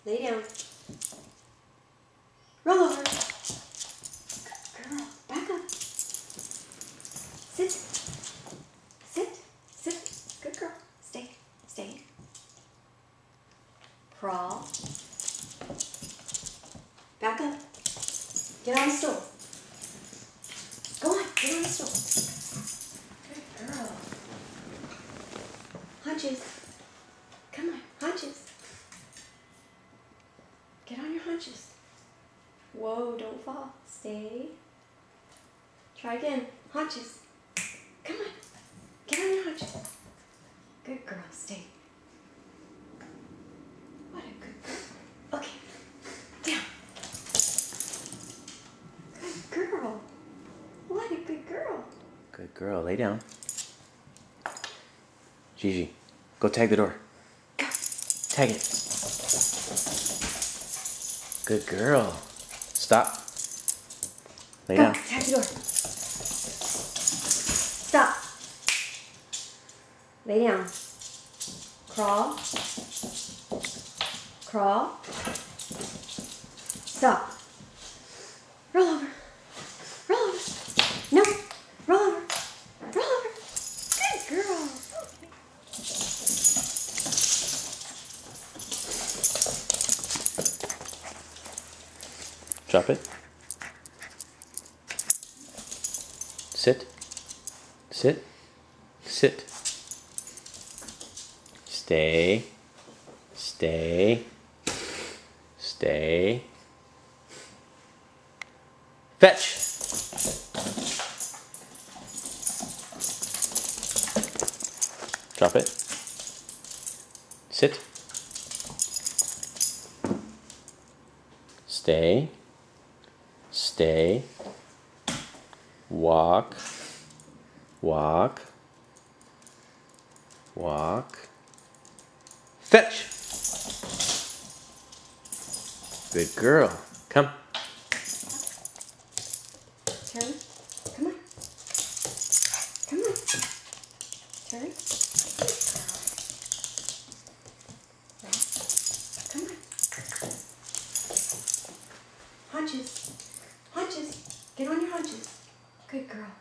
Lay down. Roll over. Good girl. Back up. Sit. Sit. Sit. Good girl. Stay. Stay. Crawl. Back up. Get on the stool. Go on. Get on the stool. Good girl. Hunches. Come on. Hunches. Get on your hunches. Whoa, don't fall. Stay. Try again. Hunches. Come on. Get on your hunches. Good girl. Stay. What a good girl. Okay. Down. Good girl. What a good girl. Good girl. Lay down. Gigi, go tag the door. Go. Tag it. Good girl. Stop. Lay Go. down. Tag the door. Stop. Lay down. Crawl. Crawl. Stop. Roll over. Roll over. No. Roll over. Roll over. Good girl. Drop it. Sit. Sit. Sit. Stay. Stay. Stay. Fetch. Drop it. Sit. Stay. Stay. Walk. Walk. Walk. Fetch. Good girl. Come. Turn. Come on. Come on. Turn. Come on. Hunches. Hunches. Get on your hunches. Good girl.